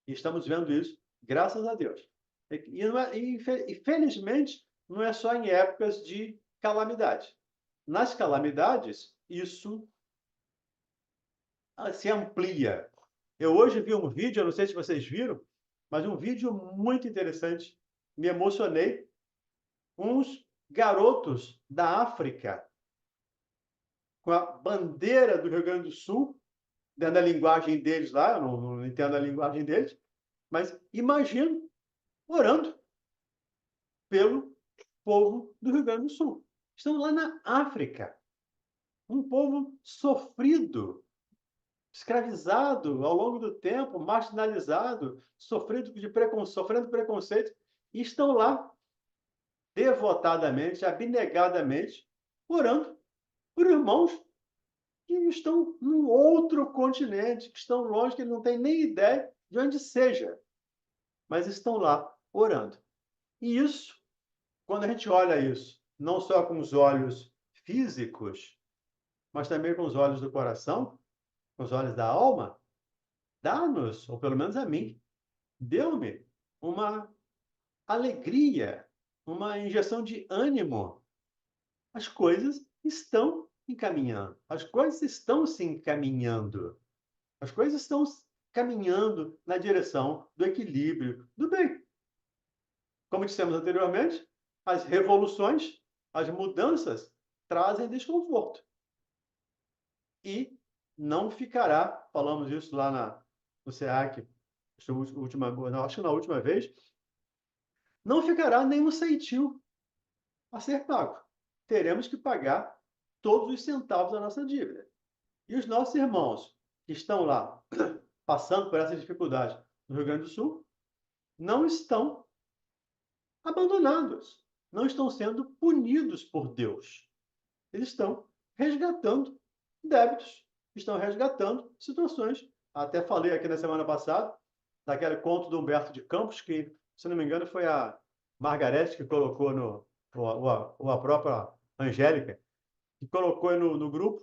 E estamos vendo isso, graças a Deus. E felizmente, não é só em épocas de calamidade. Nas calamidades, isso se amplia. Eu hoje vi um vídeo, eu não sei se vocês viram, mas um vídeo muito interessante. Me emocionei. Uns garotos da África, com a bandeira do Rio Grande do Sul, dentro da linguagem deles lá, eu não entendo a linguagem deles, mas imagino orando pelo povo do Rio Grande do Sul. Estão lá na África. Um povo sofrido, escravizado ao longo do tempo, marginalizado, sofrendo preconceito, e estão lá devotadamente, abnegadamente, orando por irmãos que estão num outro continente, que estão longe, que não têm nem ideia de onde seja, mas estão lá orando. E isso, quando a gente olha isso, não só com os olhos físicos, mas também com os olhos do coração, com os olhos da alma, dá-nos, ou pelo menos a mim, deu-me uma alegria, uma injeção de ânimo. As coisas estão encaminhando. As coisas estão se encaminhando. As coisas estão caminhando na direção do equilíbrio, do bem. Como dissemos anteriormente, as revoluções, as mudanças trazem desconforto. E não ficará, falamos isso lá no SEAC, acho que na última vez, não ficará nenhum ceitil a ser pago. Teremos que pagar todos os centavos da nossa dívida. E os nossos irmãos que estão lá, passando por essa dificuldade no Rio Grande do Sul, não estão abandonados, não estão sendo punidos por Deus. Eles estão resgatando débitos, estão resgatando situações. Até falei aqui na semana passada, daquele conto do Humberto de Campos, que, se não me engano, foi a Margarete que colocou ou a própria Angélica, que colocou no grupo,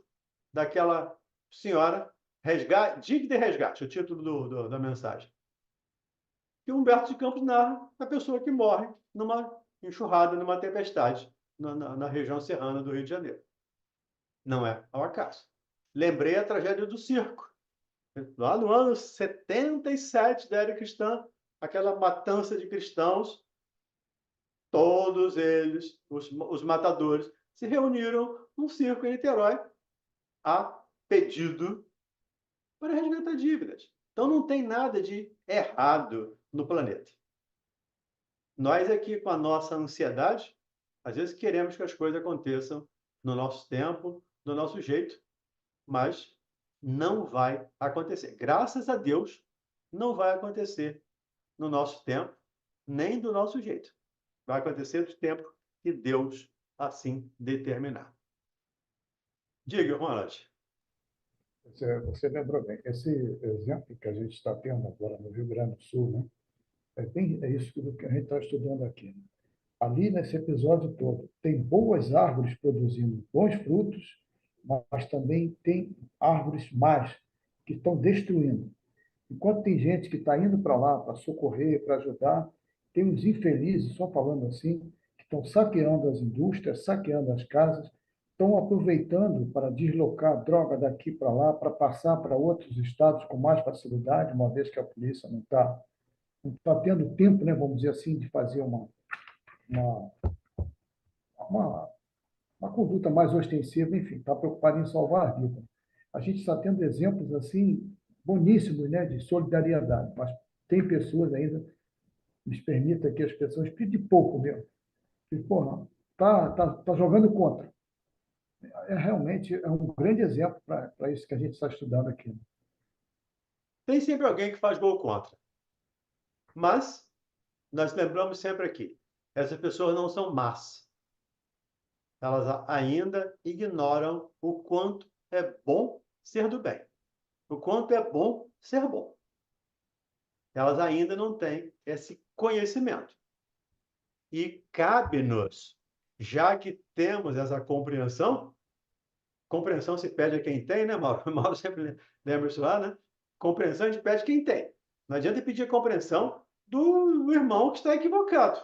daquela senhora, Digna de Resgate, o título da mensagem. E Humberto de Campos narra a pessoa que morre numa enxurrada, numa tempestade, na região serrana do Rio de Janeiro. Não é ao acaso. Lembrei a tragédia do circo. Lá no ano 77 da era cristã, aquela matança de cristãos, todos eles, os matadores, se reuniram num circo em Niterói a pedido para resgatar dívidas. Então não tem nada de errado no planeta. Nós aqui, com a nossa ansiedade, às vezes queremos que as coisas aconteçam no nosso tempo, do nosso jeito, mas não vai acontecer. Graças a Deus, não vai acontecer no nosso tempo, nem do nosso jeito. Vai acontecer do tempo que Deus assim determinar. Diga, Ronald. Você lembrou bem. Esse exemplo que a gente está tendo agora no Rio Grande do Sul, né? É isso que a gente está estudando aqui, né? Ali, nesse episódio todo, tem boas árvores produzindo bons frutos, mas também tem árvores más que estão destruindo. Enquanto tem gente que está indo para lá para socorrer, para ajudar, tem os infelizes, só falando assim, que estão saqueando as indústrias, saqueando as casas, estão aproveitando para deslocar droga daqui para lá, para passar para outros estados com mais facilidade, uma vez que a polícia não tá tendo tempo, né, vamos dizer assim, de fazer uma, uma, uma conduta mais ostensiva, enfim, está preocupado em salvar a vida. A gente está tendo exemplos assim boníssimos, né, de solidariedade, mas tem pessoas ainda, nos permita que as pessoas pedem pouco mesmo, que, porra, tá jogando contra. Realmente é um grande exemplo para isso que a gente está estudando aqui. Tem sempre alguém que faz gol contra. Mas nós lembramos sempre aqui, essas pessoas não são más. Elas ainda ignoram o quanto é bom ser do bem. O quanto é bom ser bom. Elas ainda não têm esse conhecimento. E cabe-nos, já que temos essa compreensão se pede a quem tem, né, Mauro? O Mauro sempre lembra isso lá, né? Compreensão a gente pede quem tem. Não adianta pedir a compreensão do irmão que está equivocado.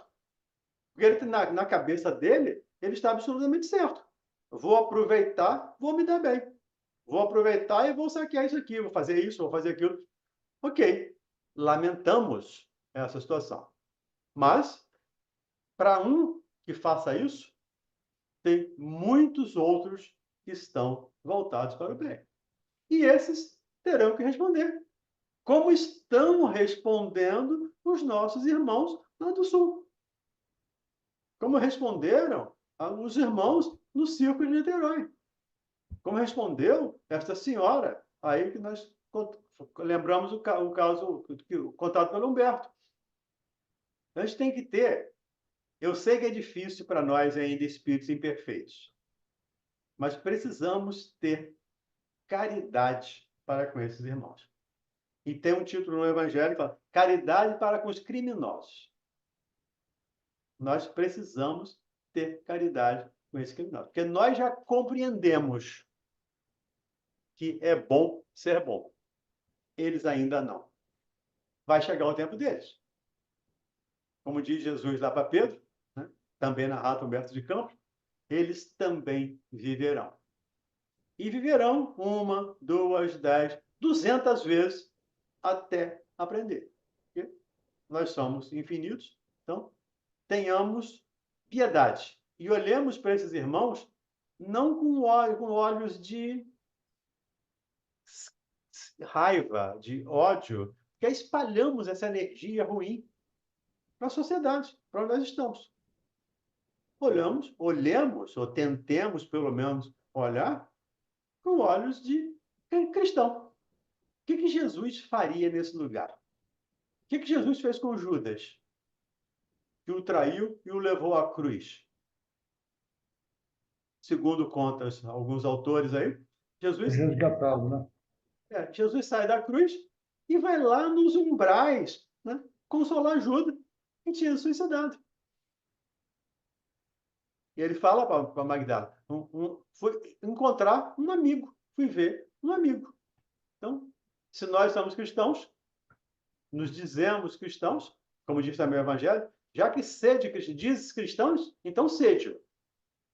Porque ele, na cabeça dele, ele está absolutamente certo. Vou aproveitar, vou me dar bem. Vou aproveitar e vou saquear isso aqui, vou fazer isso, vou fazer aquilo. Ok, lamentamos essa situação. Mas, para um que faça isso, tem muitos outros que estão voltados para o bem. E esses terão que responder. Como estão respondendo os nossos irmãos lá do Sul? Como responderam os irmãos no Circo de Niterói? Como respondeu esta senhora aí que nós lembramos o caso contado pelo Humberto? A gente tem que ter. Eu sei que é difícil para nós ainda espíritos imperfeitos, mas precisamos ter caridade para com esses irmãos. E tem um título no Evangelho que fala caridade para com os criminosos. Nós precisamos ter caridade com esses criminosos, porque nós já compreendemos que é bom ser bom. Eles ainda não. Vai chegar o tempo deles. Como diz Jesus lá para Pedro, né? Também narrado Humberto de Campos, eles também viverão. E viverão 1, 2, 10, 200 vezes até aprender. Porque nós somos infinitos, então tenhamos piedade. E olhemos para esses irmãos não com olhos de raiva, de ódio, que espalhamos essa energia ruim para a sociedade, para onde nós estamos. Olhemos, ou tentemos pelo menos olhar com olhos de cristão. O que Jesus faria nesse lugar? O que Jesus fez com Judas, que o traiu e o levou à cruz? Segundo contam alguns autores aí, Jesus Resgatá-lo, né? Jesus sai da cruz e vai lá nos umbrais, né, consolar Judas, que tinha suicidado. E ele fala para Magdala, fui encontrar um amigo, fui ver um amigo. Então, se nós somos cristãos, nos dizemos cristãos, como diz também o Evangelho, já que sede dizes cristãos, então sede.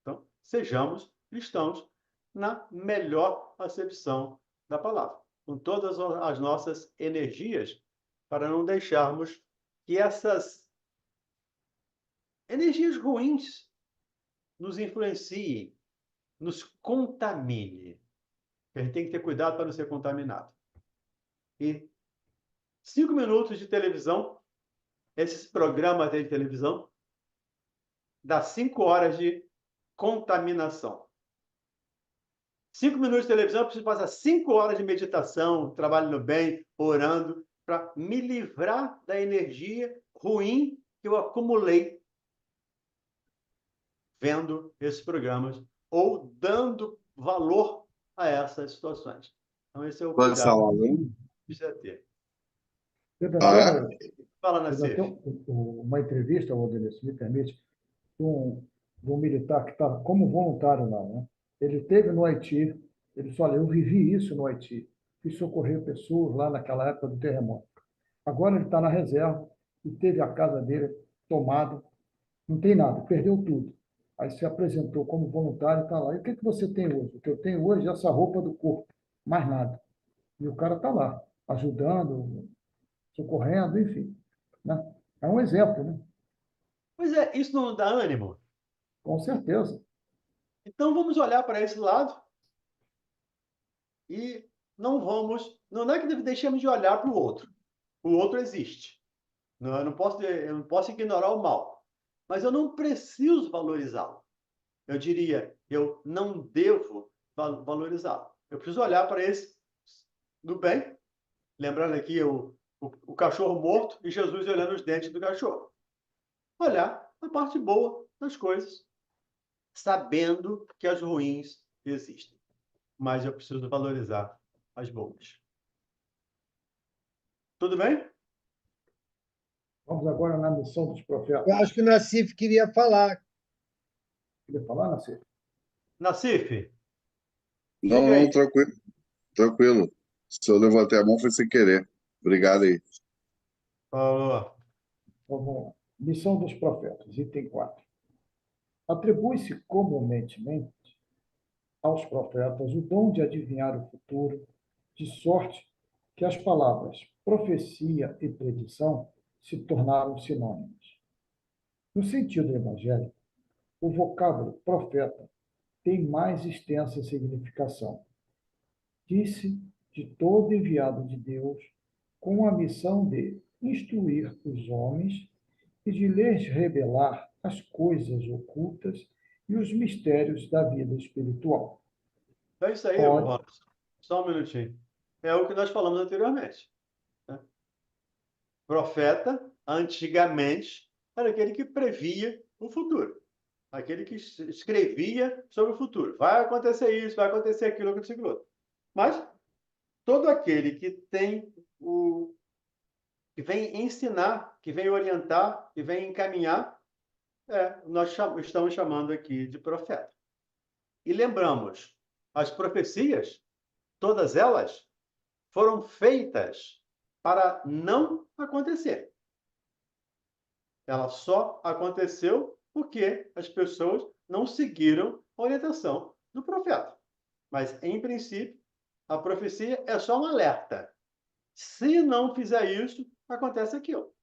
Então, sejamos cristãos na melhor acepção da palavra, com todas as nossas energias, para não deixarmos que essas energias ruins nos influenciem, nos contamine. A gente tem que ter cuidado para não ser contaminado. E 5 minutos de televisão, esses programas de televisão, dá 5 horas de contaminação. 5 minutos de televisão, eu preciso passar 5 horas de meditação, trabalho no bem, orando, para me livrar da energia ruim que eu acumulei vendo esses programas ou dando valor a essas situações. Então, esse é o Pode cuidado falar, né? que precisa ter. Teve Ah, até, Fala, teve até Nassif. uma entrevista, Rodrigo, se me permite, de um militar que estava como voluntário lá, né? Ele esteve no Haiti, ele disse, olha, eu vivi isso no Haiti, fiz socorrer pessoas lá naquela época do terremoto. Agora ele está na reserva e teve a casa dele tomada, não tem nada, perdeu tudo. Aí se apresentou como voluntário e está lá. E o que você tem hoje? O que eu tenho hoje é essa roupa do corpo, mais nada. E o cara está lá, ajudando, socorrendo, enfim. Né? É um exemplo, né? Pois é, isso não dá ânimo. Com certeza. Então, vamos olhar para esse lado e não é que deixemos de olhar para o outro. O outro existe. Não, eu não posso ignorar o mal. Mas eu não preciso valorizá-lo. Eu diria, eu não devo valorizá-lo. Eu preciso olhar para esse do bem, lembrando aqui o cachorro morto e Jesus olhando os dentes do cachorro. Olhar a parte boa das coisas, sabendo que as ruins existem. Mas eu preciso valorizar as boas. Tudo bem? Vamos agora na missão dos Eu profetas. acho que o Nassif queria falar. Queria falar, Nascer? Nassif, não, diga aí. não, tranquilo, tranquilo. Se eu levantei a mão foi sem querer. Obrigado aí. Falou. Então, vamos lá. Missão dos profetas, item 4. Atribui-se comumente aos profetas o dom de adivinhar o futuro, de sorte que as palavras profecia e predição se tornaram sinônimos. No sentido evangélico, o vocábulo profeta tem mais extensa significação. Disse de todo enviado de Deus, com a missão de instruir os homens e de lhes revelar as coisas ocultas e os mistérios da vida espiritual. É isso aí, Pode, Ronald. Só um minutinho. É o que nós falamos anteriormente. Né? Profeta, antigamente, era aquele que previa o futuro. Aquele que escrevia sobre o futuro. Vai acontecer isso, vai acontecer aquilo, acontecer aquilo outro. Mas todo aquele que tem que vem ensinar, que vem orientar, que vem encaminhar, nós estamos chamando aqui de profeta. E lembramos, as profecias, todas elas, foram feitas para não acontecer. Ela só aconteceu porque as pessoas não seguiram a orientação do profeta. Mas, em princípio, a profecia é só um alerta. Se não fizer isso, acontece aquilo.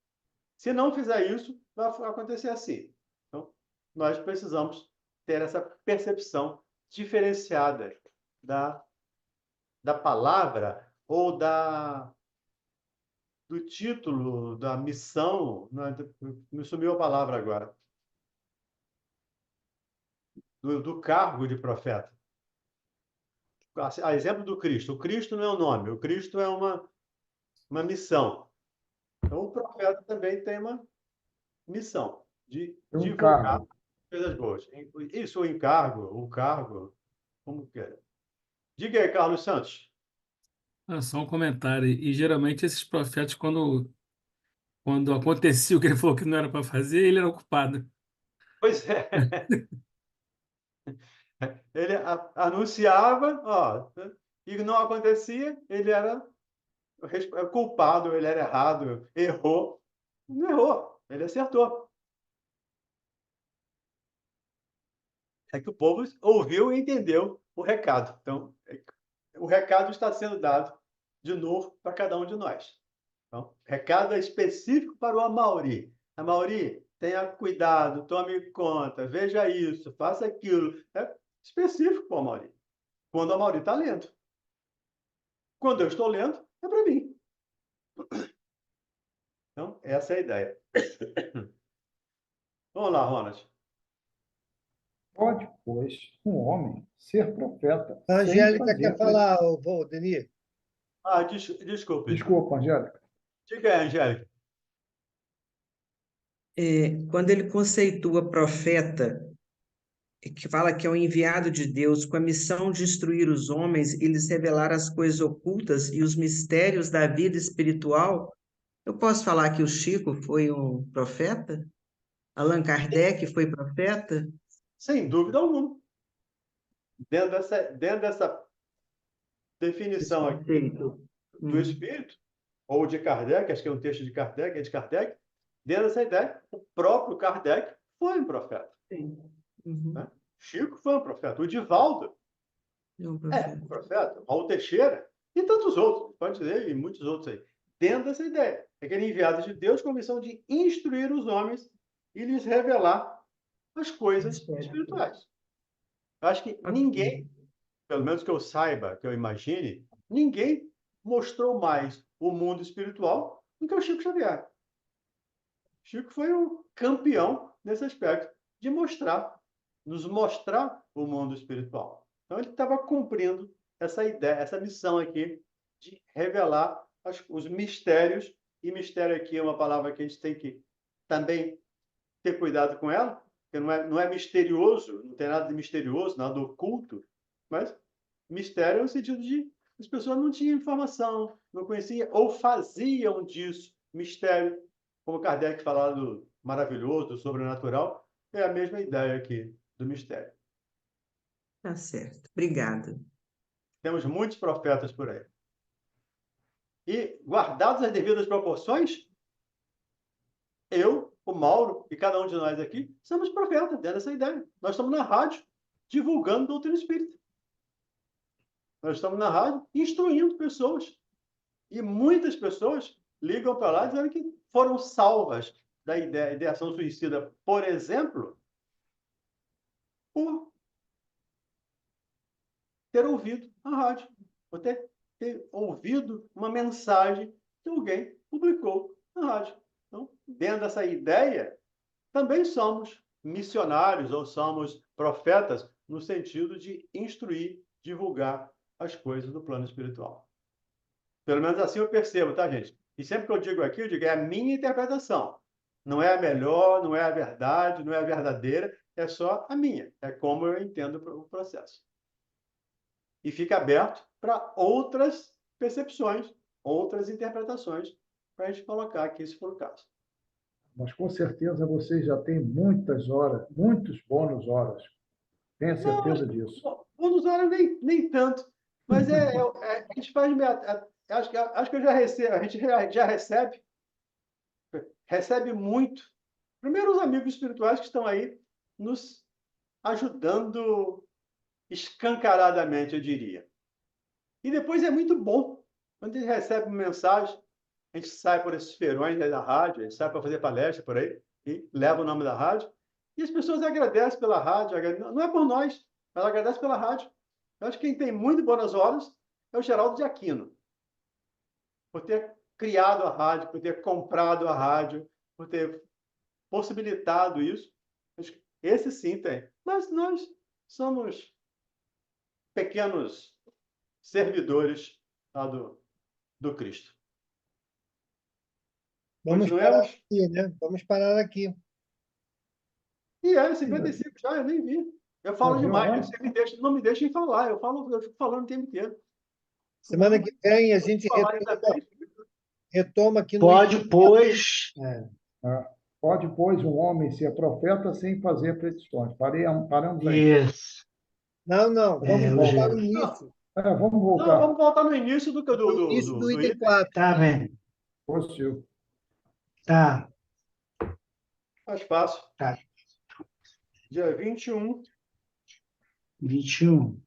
Se não fizer isso, vai acontecer assim. Então, nós precisamos ter essa percepção diferenciada da palavra ou do título, da missão, me sumiu a palavra agora, do cargo de profeta. A exemplo do Cristo. O Cristo não é um nome, o Cristo é uma missão. Então, o profeta também tem uma missão de tem um divulgar encargo. coisas boas. Isso, o cargo, como queira. Diga aí, Carlos Santos. Só um comentário. E geralmente esses profetas, quando acontecia o que ele falou que não era para fazer, ele era o culpado. Pois é. Ele anunciava, ó, e não acontecia, ele era culpado, ele era errado, errou. Não errou, ele acertou. É que o povo ouviu e entendeu o recado. Então, o recado está sendo dado de novo para cada um de nós. Então, recado é específico para o Amauri. Amauri, tenha cuidado, tome conta, veja isso, faça aquilo. É específico para o Amauri. Quando o Amauri está lendo. Quando eu estou lendo, é para mim. Então, essa é a ideia. Vamos lá, Ronald. Pode, pois, um homem ser profeta A sem Angélica fazer quer falar, ô, Denis. Desculpe. Desculpa, Angélica. Diga aí, Angélica. Quando ele conceitua profeta, que fala que é o enviado de Deus com a missão de instruir os homens e lhes revelar as coisas ocultas e os mistérios da vida espiritual. Eu posso falar que o Chico foi um profeta? Allan Kardec foi profeta? Sem dúvida alguma. Dentro dessa definição aqui Perfeito. do Espírito, ou de Kardec, acho que é um texto de Kardec, dentro dessa ideia, o próprio Kardec foi um profeta. Sim. Uhum. Né? Chico foi um profeta. O Divaldo É um é profeta. um profeta. Paulo Teixeira e tantos outros, pode dizer, e muitos outros aí. Dentro dessa ideia. Aquele enviado de Deus com a missão de instruir os homens e lhes revelar as coisas espirituais. Eu acho que ninguém, pelo menos que eu saiba, que eu imagine, ninguém mostrou mais o mundo espiritual do que o Chico Xavier. Chico foi um campeão nesse aspecto de nos mostrar o mundo espiritual. Então ele estava cumprindo essa ideia, essa missão aqui de revelar os mistérios, e mistério aqui é uma palavra que a gente tem que também ter cuidado com ela, porque não é misterioso, não tem nada de misterioso, nada oculto, mas mistério no sentido de as pessoas não tinham informação, não conheciam, ou faziam disso mistério, como Kardec falava do maravilhoso, do sobrenatural, é a mesma ideia aqui do mistério. Tá certo. Obrigada. Temos muitos profetas por aí. E, guardadas as devidas proporções, eu, o Mauro e cada um de nós aqui somos profetas dentro dessa ideia. Nós estamos na rádio divulgando doutrina espírita. Nós estamos na rádio instruindo pessoas. E muitas pessoas ligam para lá dizendo que foram salvas da ideação suicida, por exemplo, por ter ouvido a rádio, por ter ouvido uma mensagem que alguém publicou na rádio. Então, dentro dessa ideia, também somos missionários ou somos profetas no sentido de instruir, divulgar as coisas do plano espiritual. Pelo menos assim eu percebo, tá, gente? E sempre que eu digo aqui, eu digo, é a minha interpretação. Não é a melhor, não é a verdade, não é a verdadeira, é só a minha. É como eu entendo o processo. E fica aberto para outras percepções, outras interpretações, para a gente colocar aqui, se for o caso. Mas com certeza vocês já têm muitas horas, muitos bônus horas. Tenha certeza disso. Bônus horas nem tanto. Mas a gente faz. Acho que eu já recebo, a gente já recebe muito. Primeiro, os amigos espirituais que estão aí nos ajudando escancaradamente, eu diria. E depois é muito bom. Quando a gente recebe uma mensagem, a gente sai por esses feirões da rádio, a gente sai para fazer palestra por aí, e leva o nome da rádio, e as pessoas agradecem pela rádio, não é por nós, mas agradecem pela rádio. Eu acho que quem tem muito boas horas é o Geraldo de Aquino, por ter criado a rádio, por ter comprado a rádio, por ter possibilitado isso. Esse sim tem. Mas nós somos pequenos servidores lá do Cristo. Vamos parar aqui, né? Vamos parar aqui. E 55 já, eu nem vi. Eu falo demais, você não me deixem falar. Eu fico falando o tempo inteiro. Semana que vem a gente retoma aqui no... Pode, pois. Pode, pois, um homem ser profeta sem fazer predições. Paramos aí. Isso. Não, vamos voltar no início. Vamos voltar. Não, vamos voltar no início do item 4. Tá bem. Possível. Tá. Mais fácil. Tá. Dia 21. 21.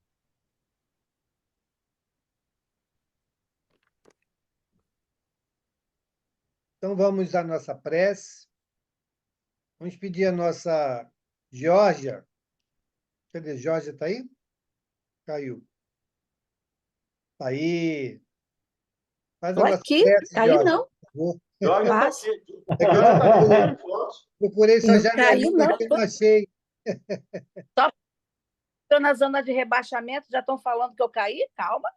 Então, vamos à nossa prece. Vamos pedir a nossa Geórgia. Cadê? Geórgia está aí? Caiu. Está aí. Faz a nossa aqui? prece, Caiu Geórgia, não. por favor. Geórgia está Fácil. aqui. Procurei essa Não janelinha caiu, não. que eu não achei. Estou na zona de rebaixamento, já estão falando que eu caí? Calma.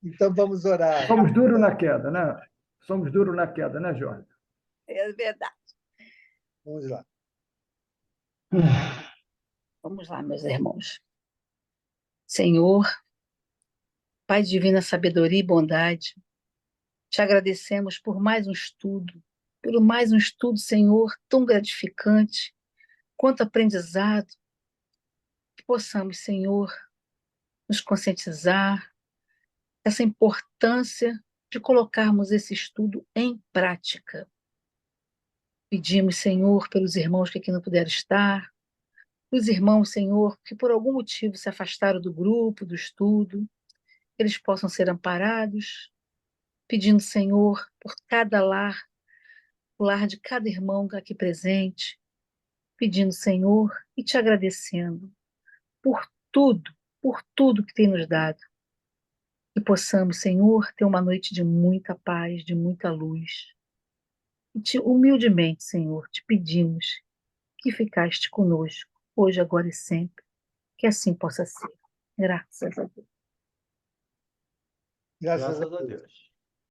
Então, vamos orar. Somos duros na queda, né? Somos duros na queda, né, Jorge? É verdade. Vamos lá. Vamos lá, meus irmãos. Senhor, Pai de divina sabedoria e bondade, te agradecemos por mais um estudo, Senhor, tão gratificante, quanto aprendizado, que possamos, Senhor, nos conscientizar dessa importância de colocarmos esse estudo em prática. Pedimos, Senhor, pelos irmãos que aqui não puderam estar, os irmãos, Senhor, que por algum motivo se afastaram do grupo, do estudo, eles possam ser amparados, pedindo, Senhor, por cada lar, o lar de cada irmão aqui presente, pedindo, Senhor, e te agradecendo por tudo que tem nos dado. Que possamos, Senhor, ter uma noite de muita paz, de muita luz. E humildemente, Senhor, te pedimos que ficaste conosco, hoje, agora e sempre, que assim possa ser. Graças a Deus. Graças Graças a a Deus. Deus.